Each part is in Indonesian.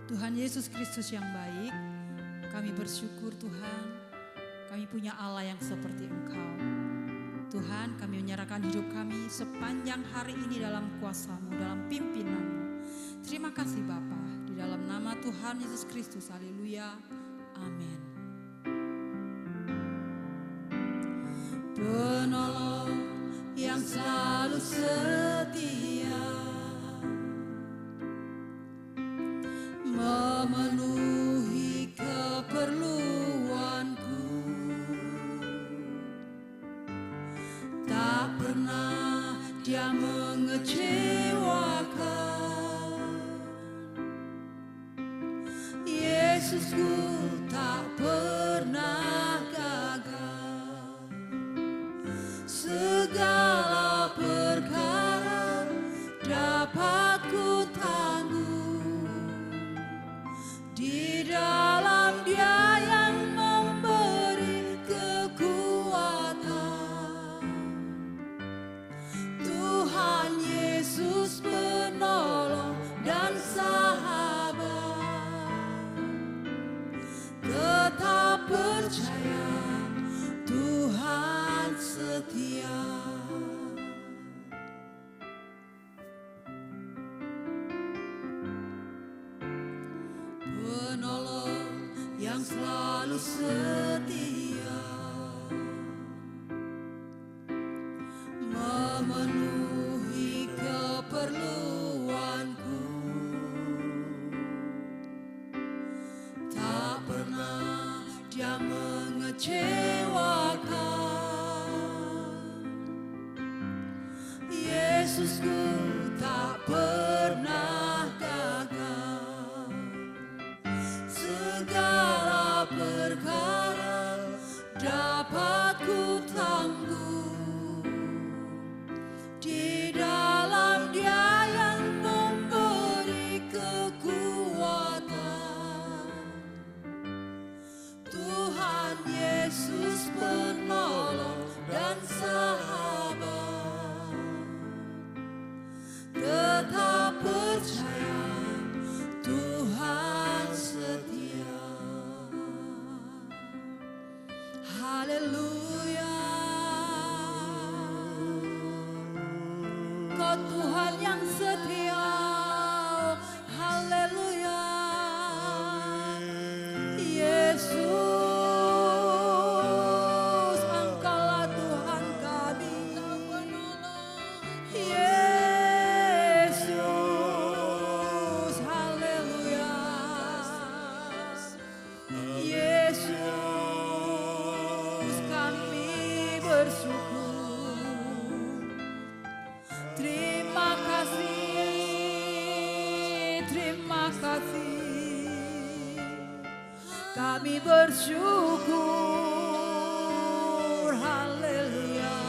Tuhan Yesus Kristus yang baik, kami bersyukur Tuhan, kami punya Allah yang seperti Engkau. Tuhan, kami menyerahkan hidup kami sepanjang hari ini dalam kuasa-Mu, dalam pimpinan-Mu. Terima kasih Bapa, di dalam nama Tuhan Yesus Kristus, haleluya, amin. Penolong yang selalu setia, memenuhi keperluanku, tak pernah Dia mengecewakan. Yesusku tak pernah gagal. Segala perkara dapat ku tanggung di dalam Dia yang memberi kekuatan. Tuhan Yesus penolong dan sahabat, tetap percaya Tuhan setia. Penolong yang selalu setia, memenuhi keperluanku, tak pernah Dia mengecewakan. Yesusku tak pernah gagal. Segala perkara dapat ku tanggung di dalam Dia yang memberi kekuatan. Tuhan Yesus penolong dan sahabat, tetap percaya Tuhan setia. Haleluya, Kau Tuhan yang setia. Haleluya, Yesus, Engkaulah Tuhan kami. Yesus, haleluya. Yesus, kami bersyukur. Terima kasih, terima kasih. Kami bersyukur, haleluya.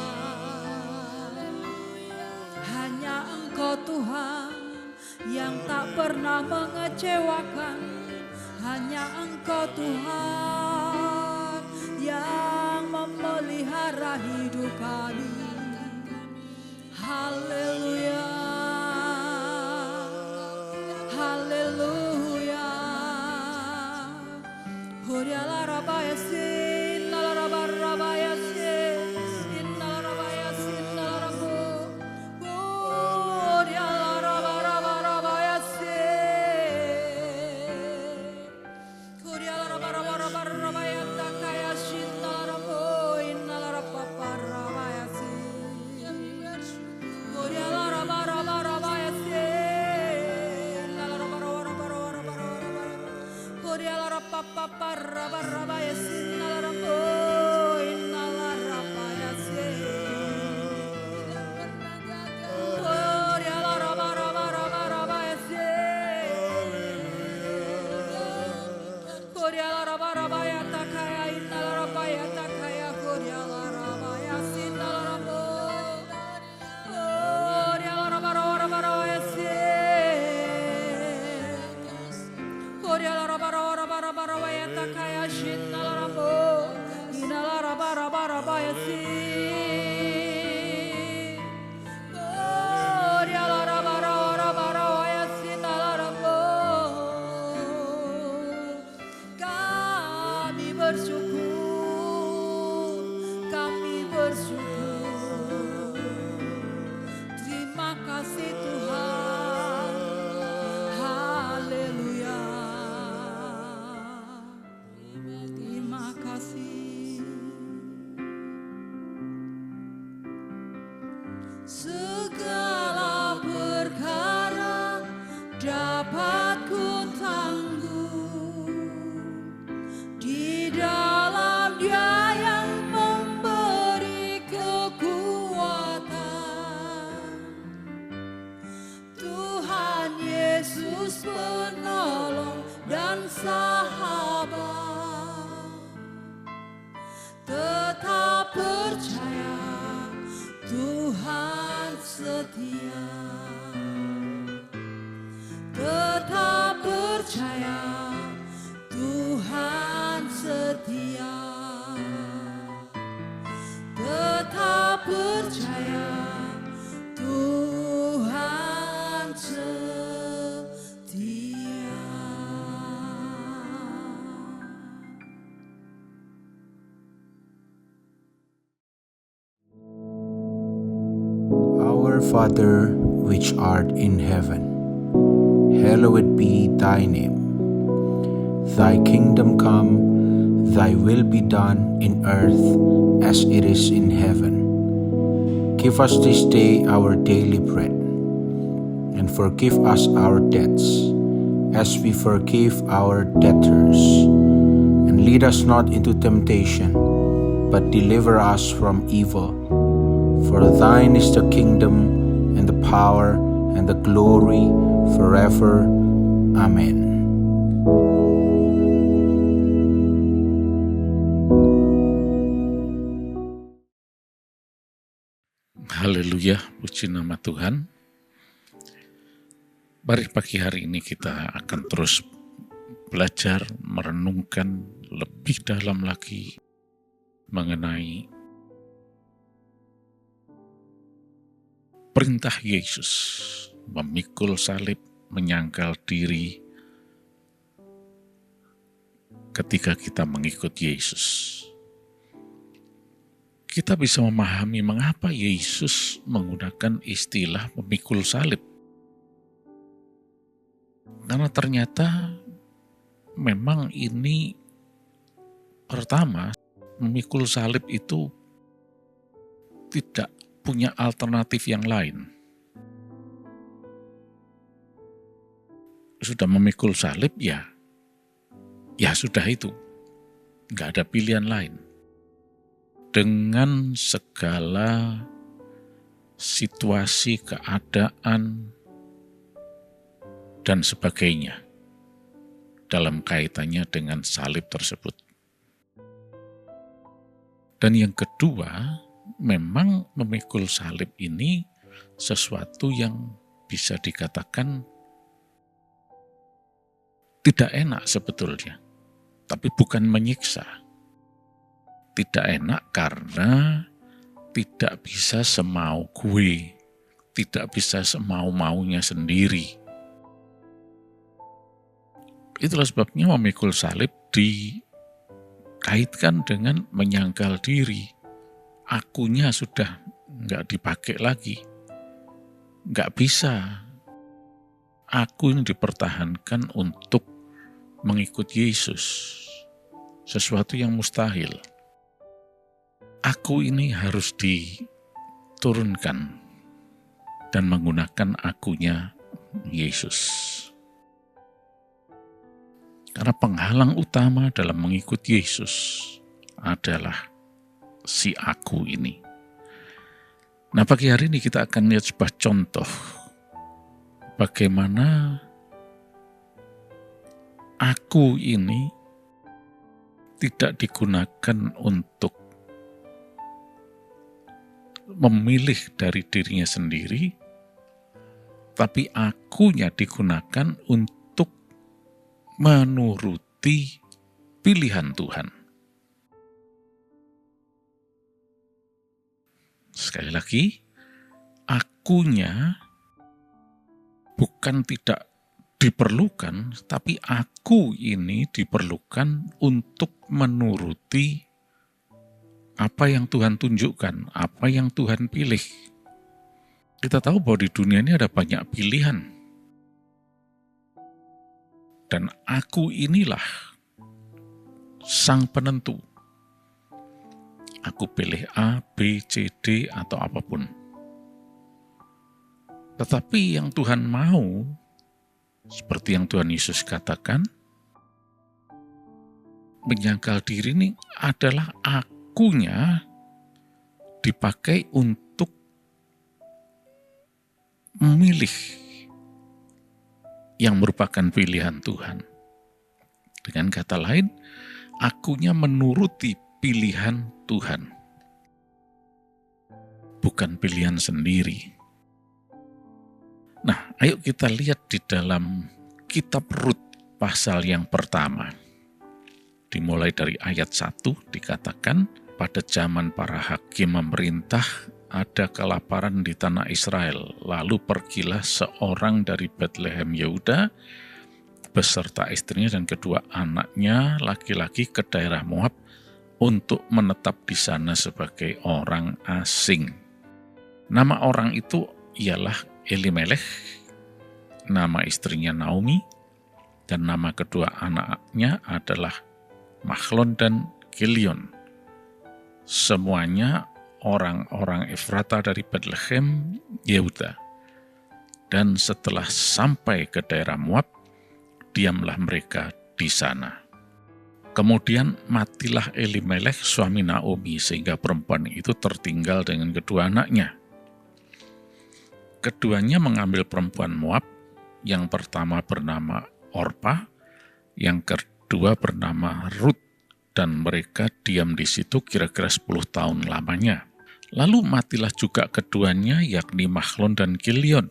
Hanya Engkau Tuhan yang tak pernah mengecewakan. Hanya Engkau Tuhan yang memelihara hidup kami. Haleluya, haleluya. Horiala rabaya sin, nala rabaya sin, nala rabaya sin, nala rabu. Horiala rabaya sin. Horiala rabaya takaya sin, nala rabu, nala rapapa rabaya sin. Horiala rabaya sin, nala rabaya. Horiala rapapa rabaya sin, nala rabu, nala rabaya sin. Horiala rabaya sin. Horiala rabaya takaya, nala rabaya takaya. Horiala rabaya sin, nala rabu. Horiala rabaya sin. Horiala rabaya takaya sin, nala rabu. kasih Tuhan. Haleluya. Terima kasih. Segala perkara dapat ku tanggung di dalam Dia yang memberi kekuatan. Tuhan Yesus penolong dan sahabat. Tetap percaya Tuhan setia. Tetap percaya Tuhan setia. Tetap percaya Tuhan setia. Our Father, which art in heaven, hallowed be thy name. Thy kingdom come, thy will be done in earth as it is in heaven. Give us this day our daily bread, and forgive us our debts, as we forgive our debtors. And lead us not into temptation, but deliver us from evil. For thine is the kingdom, and the power, and the glory, forever. Amen. Haleluya, puji nama Tuhan. Mari pagi hari ini kita akan terus belajar merenungkan lebih dalam lagi mengenai perintah Yesus memikul salib, menyangkal diri ketika kita mengikut Yesus. Kita bisa memahami mengapa Yesus menggunakan istilah memikul salib. Karena ternyata memang ini pertama, memikul salib itu tidak punya alternatif yang lain. Sudah memikul salib ya sudah itu. Nggak ada pilihan lain. Dengan segala situasi, keadaan, dan sebagainya dalam kaitannya dengan salib tersebut. Dan yang kedua, memang memikul salib ini sesuatu yang bisa dikatakan tidak enak sebetulnya, tapi bukan menyiksa. Tidak enak karena tidak bisa semau gue, tidak bisa semau-maunya sendiri. Itulah sebabnya memikul salib dikaitkan dengan menyangkal diri. Akunya sudah nggak dipakai lagi. Nggak bisa. Aku ini dipertahankan untuk mengikut Yesus. Sesuatu yang mustahil. Aku ini harus diturunkan dan menggunakan akunya Yesus. Karena penghalang utama dalam mengikut Yesus adalah si aku ini. Nah, pagi hari ini kita akan lihat sebuah contoh bagaimana aku ini tidak digunakan untuk memilih dari dirinya sendiri, tapi akunya digunakan untuk menuruti pilihan Tuhan. Sekali lagi, akunya bukan tidak diperlukan, tapi aku ini diperlukan untuk menuruti apa yang Tuhan tunjukkan, apa yang Tuhan pilih. Kita tahu bahwa di dunia ini ada banyak pilihan. Dan aku inilah sang penentu. Aku pilih A, B, C, D, atau apapun. Tetapi yang Tuhan mau, seperti yang Tuhan Yesus katakan, menyangkal diri ini adalah akunya dipakai untuk memilih yang merupakan pilihan Tuhan. Dengan kata lain, akunya menuruti pilihan Tuhan, bukan pilihan sendiri. Nah, ayo kita lihat di dalam kitab Rut pasal yang pertama. Dimulai dari ayat 1 dikatakan, pada zaman para hakim memerintah, ada kelaparan di tanah Israel. Lalu pergilah seorang dari Bethlehem Yehuda beserta istrinya dan kedua anaknya laki-laki ke daerah Moab untuk menetap di sana sebagai orang asing. Nama orang itu ialah Elimelech, nama istrinya Naomi, dan nama kedua anaknya adalah Mahlon dan Kilion. Semuanya orang-orang Efrata dari Bethlehem, Yehuda. Dan setelah sampai ke daerah Moab, diamlah mereka di sana. Kemudian matilah Elimelech suami Naomi, sehingga perempuan itu tertinggal dengan kedua anaknya. Keduanya mengambil perempuan Moab, yang pertama bernama Orpa, yang kedua bernama Rut, dan mereka diam di situ kira-kira 10 tahun lamanya. Lalu matilah juga keduanya, yakni Mahlon dan Kilion,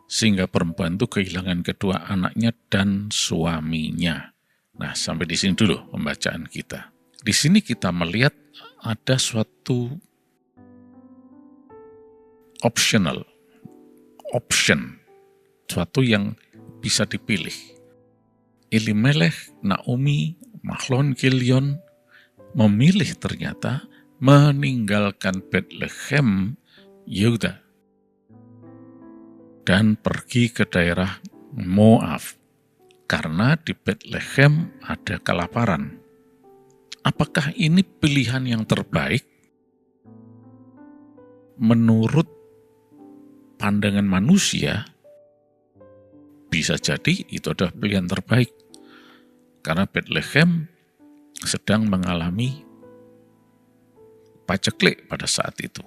sehingga perempuan itu kehilangan kedua anaknya dan suaminya. Nah, sampai di sini dulu pembacaan kita. Di sini kita melihat ada suatu option, suatu yang bisa dipilih. Elimelech, Naomi, Mahlon, Kilion memilih ternyata meninggalkan Bethlehem, Yehuda, dan pergi ke daerah Moab, karena di Bethlehem ada kelaparan. Apakah ini pilihan yang terbaik? Menurut pandangan manusia, bisa jadi itu adalah pilihan terbaik. Karena Bethlehem sedang mengalami paceklik pada saat itu.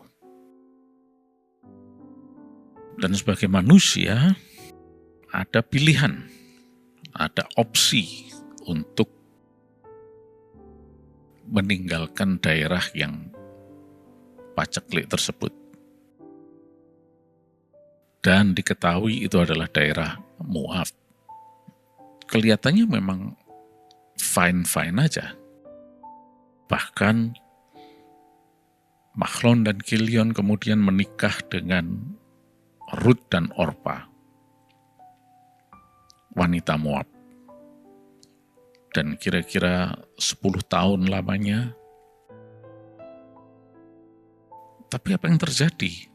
Dan sebagai manusia, ada pilihan, ada opsi untuk meninggalkan daerah yang paceklik tersebut. Dan diketahui itu adalah daerah Moab. Kelihatannya memang fine-fine aja. Bahkan Mahlon dan Kilion kemudian menikah dengan Rut dan Orpa, wanita Moab. Dan kira-kira 10 tahun lamanya. Tapi apa yang terjadi?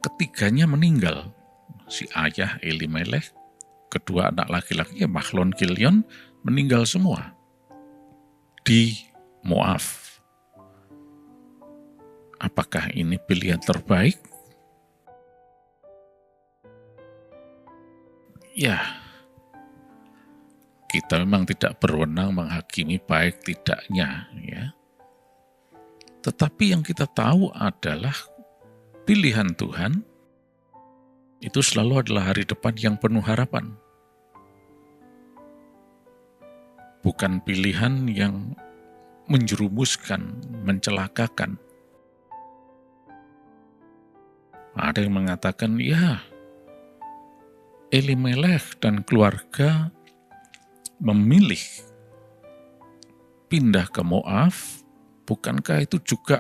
Ketiganya meninggal. Si ayah Elimelech, kedua anak laki-laki Mahlon Kilion meninggal semua di Moab. Apakah ini pilihan terbaik? Ya, kita memang tidak berwenang menghakimi baik tidaknya, ya. Tetapi yang kita tahu adalah pilihan Tuhan itu selalu adalah hari depan yang penuh harapan. Bukan pilihan yang menjerumuskan, mencelakakan. Ada yang mengatakan, ya, Elimelech dan keluarga memilih pindah ke Moab, bukankah itu juga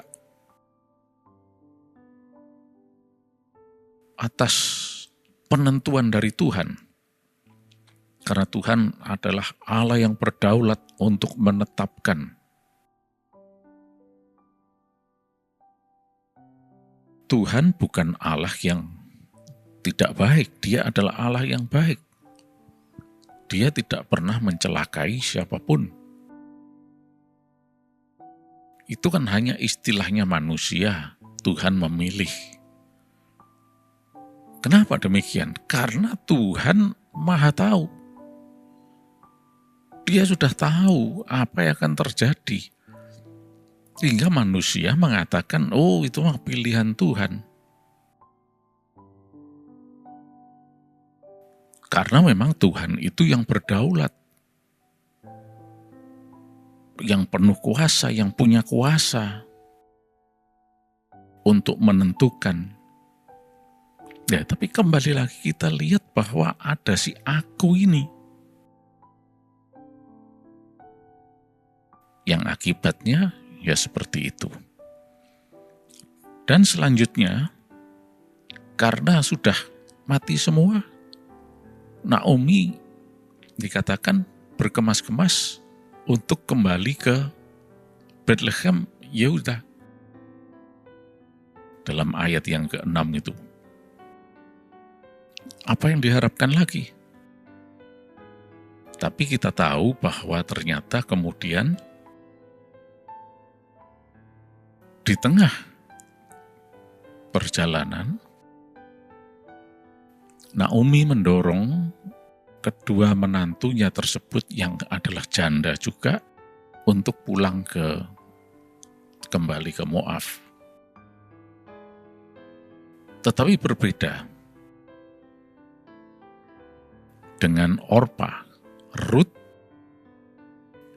atas penentuan dari Tuhan? Karena Tuhan adalah Allah yang berdaulat untuk menetapkan Tuhan bukan Allah yang tidak baik, Dia adalah Allah yang baik. Dia tidak pernah mencelakai siapapun. Itu kan hanya istilahnya manusia, Tuhan memilih. Kenapa demikian? Karena Tuhan Maha Tahu. Dia sudah tahu apa yang akan terjadi. Sehingga manusia mengatakan, oh itu mah pilihan Tuhan. Karena memang Tuhan itu yang berdaulat. Yang penuh kuasa, yang punya kuasa untuk menentukan. Ya, tapi kembali lagi kita lihat bahwa ada si aku ini. Yang akibatnya ya seperti itu. Dan selanjutnya, karena sudah mati semua, Naomi dikatakan berkemas-kemas untuk kembali ke Bethlehem Yehuda. Dalam ayat yang ke-6 itu. Apa yang diharapkan lagi? Tapi kita tahu bahwa ternyata kemudian di tengah perjalanan, Naomi mendorong kedua menantunya tersebut yang adalah janda juga untuk pulang kembali ke Moab. Tetapi berbeda dengan Orpa. Ruth,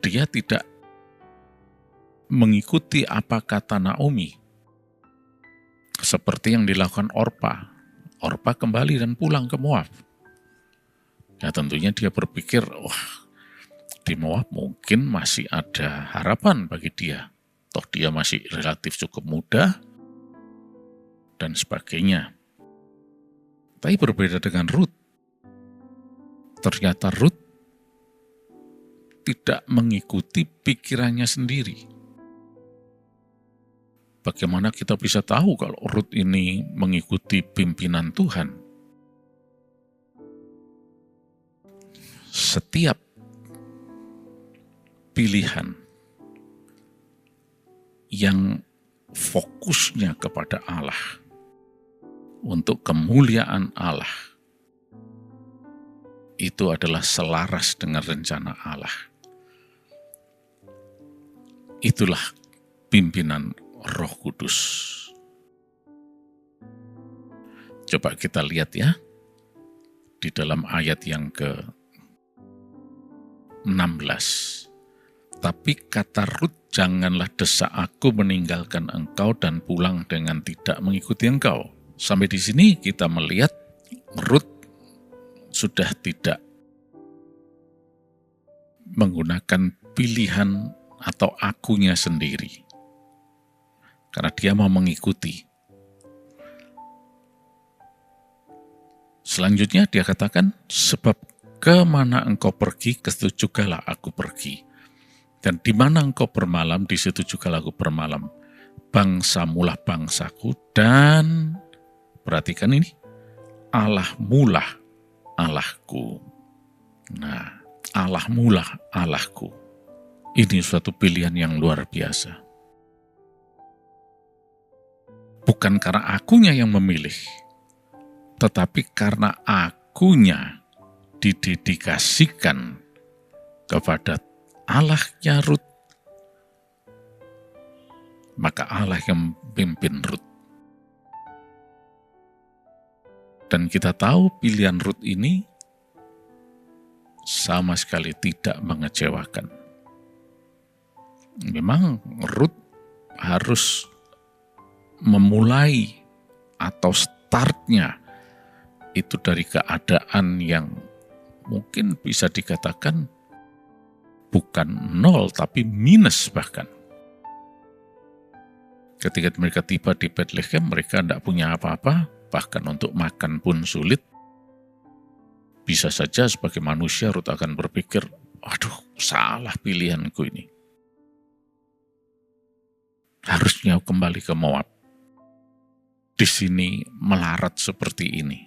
dia tidak mengikuti apa kata Naomi. Seperti yang dilakukan Orpa. Orpa kembali dan pulang ke Moab. Ya tentunya dia berpikir, wah di Moab mungkin masih ada harapan bagi dia. Toh dia masih relatif cukup muda dan sebagainya. Tapi berbeda dengan Ruth. Ternyata Ruth tidak mengikuti pikirannya sendiri. Bagaimana kita bisa tahu kalau Ruth ini mengikuti pimpinan Tuhan? Setiap pilihan yang fokusnya kepada Allah, untuk kemuliaan Allah, itu adalah selaras dengan rencana Allah. Itulah pimpinan Roh Kudus. Coba kita lihat ya, di dalam ayat yang ke-16. Tapi kata Ruth, janganlah desak aku meninggalkan engkau dan pulang dengan tidak mengikuti engkau. Sampai di sini kita melihat Ruth sudah tidak menggunakan pilihan atau akunya sendiri. Karena dia mau mengikuti. Selanjutnya dia katakan, sebab kemana engkau pergi, ke situ jugalah aku pergi. Dan di mana engkau bermalam, di situ jugalah aku bermalam. Bangsamulah bangsaku, dan perhatikan ini, Allahmulah Allahku. Nah, Allahmulah Allahku. Ini suatu pilihan yang luar biasa. Bukan karena akunya yang memilih, tetapi karena akunya didedikasikan kepada Allahnya Ruth, maka Allah yang memimpin Ruth. Dan kita tahu pilihan Ruth ini sama sekali tidak mengecewakan. Memang Ruth harus memulai atau startnya itu dari keadaan yang mungkin bisa dikatakan bukan nol tapi minus bahkan. Ketika mereka tiba di Bethlehem, mereka tidak punya apa-apa, bahkan untuk makan pun sulit. Bisa saja sebagai manusia Ruth akan berpikir, aduh salah pilihanku ini. Harusnya kembali ke Moab. di sini melarat seperti ini.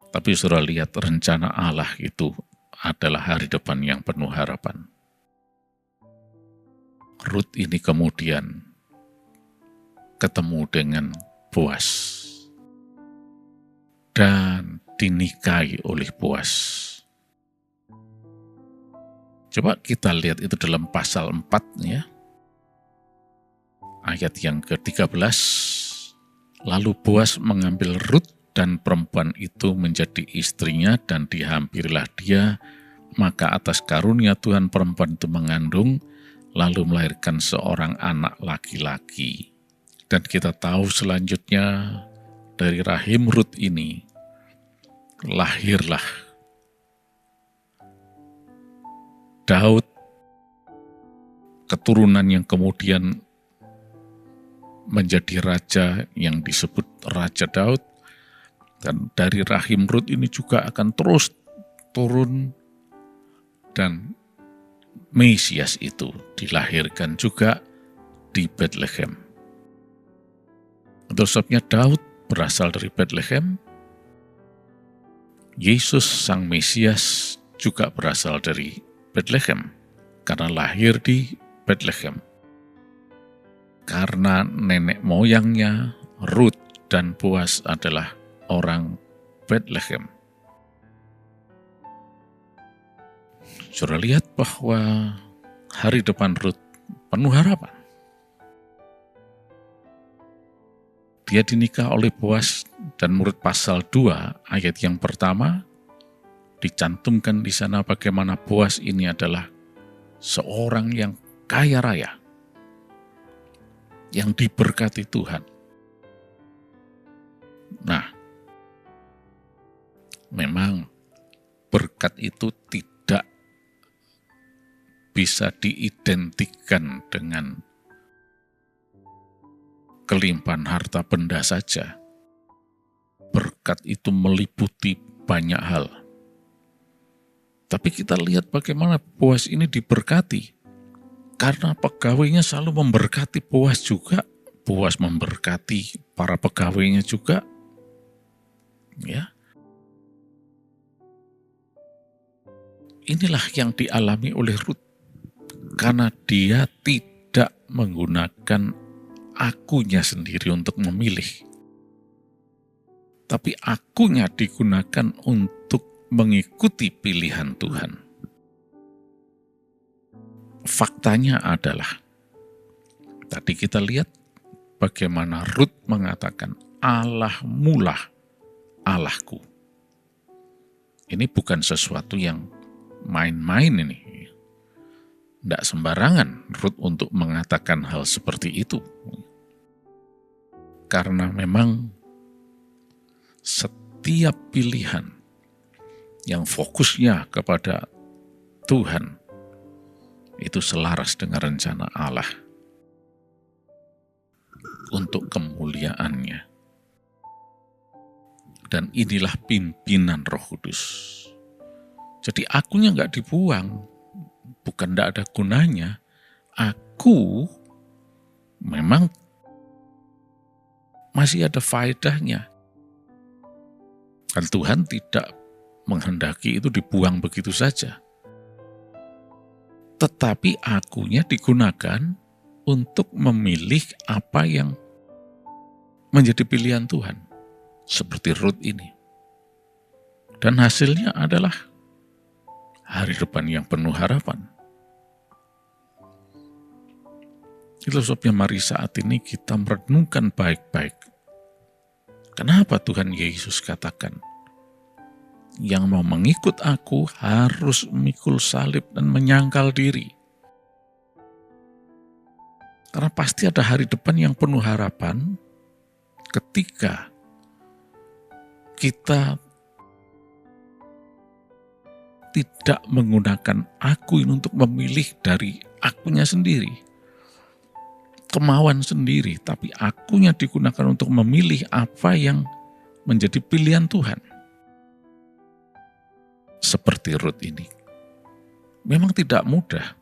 Tapi saudara lihat, rencana Allah itu adalah hari depan yang penuh harapan. Rut ini kemudian ketemu dengan Boas dan dinikahi oleh Boas. Coba kita lihat itu dalam pasal 4 ya. Ayat yang ke-13. Lalu Boas mengambil Rut dan perempuan itu menjadi istrinya dan dihampirilah dia, maka atas karunia Tuhan perempuan itu mengandung, lalu melahirkan seorang anak laki-laki. Dan kita tahu selanjutnya dari rahim Rut ini, lahirlah Daud, keturunan yang kemudian menjadi raja yang disebut Raja Daud. Dan dari rahim Rut ini juga akan terus turun, dan Mesias itu dilahirkan juga di Bethlehem. Itu sebabnya Daud berasal dari Bethlehem. Yesus sang Mesias juga berasal dari Bethlehem, karena lahir di Bethlehem. Karena nenek moyangnya Rut dan Boas adalah orang Bethlehem. Saudara lihat bahwa hari depan Rut penuh harapan. Dia dinikah oleh Boas, dan menurut pasal 2 ayat yang pertama dicantumkan di sana bagaimana Boas ini adalah seorang yang kaya raya, yang diberkati Tuhan. Nah, memang berkat itu tidak bisa diidentikan dengan kelimpahan harta benda saja. Berkat itu meliputi banyak hal. Tapi kita lihat bagaimana Boas ini diberkati. Karena pegawainya selalu memberkati Boas juga. Boas memberkati para pegawainya juga. Ya. Inilah yang dialami oleh Rut. Karena dia tidak menggunakan akunya sendiri untuk memilih. Tapi akunya digunakan untuk mengikuti pilihan Tuhan. Faktanya adalah, tadi kita lihat bagaimana Rut mengatakan, Allahmulah Allahku. Ini bukan sesuatu yang main-main ini. Tidak sembarangan Rut untuk mengatakan hal seperti itu. Karena memang setiap pilihan yang fokusnya kepada Tuhan itu selaras dengan rencana Allah untuk kemuliaannya. Dan inilah pimpinan Roh Kudus. Jadi akunya nggak dibuang, bukan nggak ada gunanya. Aku memang masih ada faedahnya. Dan Tuhan tidak menghendaki itu dibuang begitu saja. Tetapi akunya digunakan untuk memilih apa yang menjadi pilihan Tuhan. Seperti Rut ini. Dan hasilnya adalah hari depan yang penuh harapan. Itu sebabnya mari saat ini kita merenungkan baik-baik. Kenapa Tuhan Yesus katakan, yang mau mengikut aku harus memikul salib dan menyangkal diri. Karena pasti ada hari depan yang penuh harapan ketika kita tidak menggunakan aku ini untuk memilih dari akunya sendiri, kemauan sendiri, tapi akunya digunakan untuk memilih apa yang menjadi pilihan Tuhan. Seperti Rut ini. Memang tidak mudah.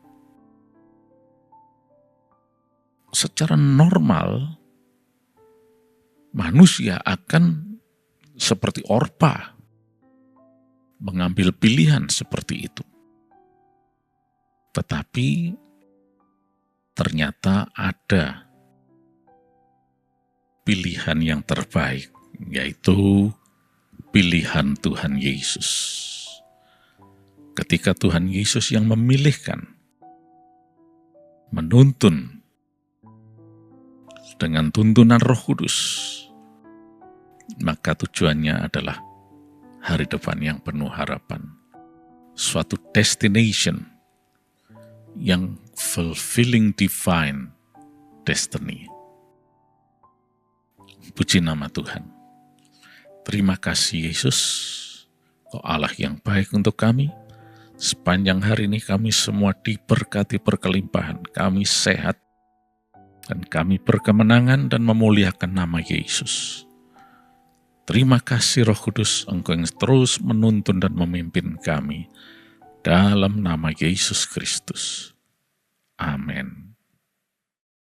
Secara normal, manusia akan seperti Orpa, mengambil pilihan seperti itu. Tetapi ternyata ada pilihan yang terbaik, yaitu pilihan Tuhan Yesus. Ketika Tuhan Yesus yang memilihkan, menuntun dengan tuntunan Roh Kudus, maka tujuannya adalah hari depan yang penuh harapan. Suatu destination yang fulfilling divine destiny. Puji nama Tuhan. Terima kasih Yesus, Kau Allah yang baik untuk kami. Sepanjang hari ini kami semua diberkati berkelimpahan, kami sehat, dan kami berkemenangan dan memuliakan nama Yesus. Terima kasih Roh Kudus, Engkau yang terus menuntun dan memimpin kami. Dalam nama Yesus Kristus. Amin.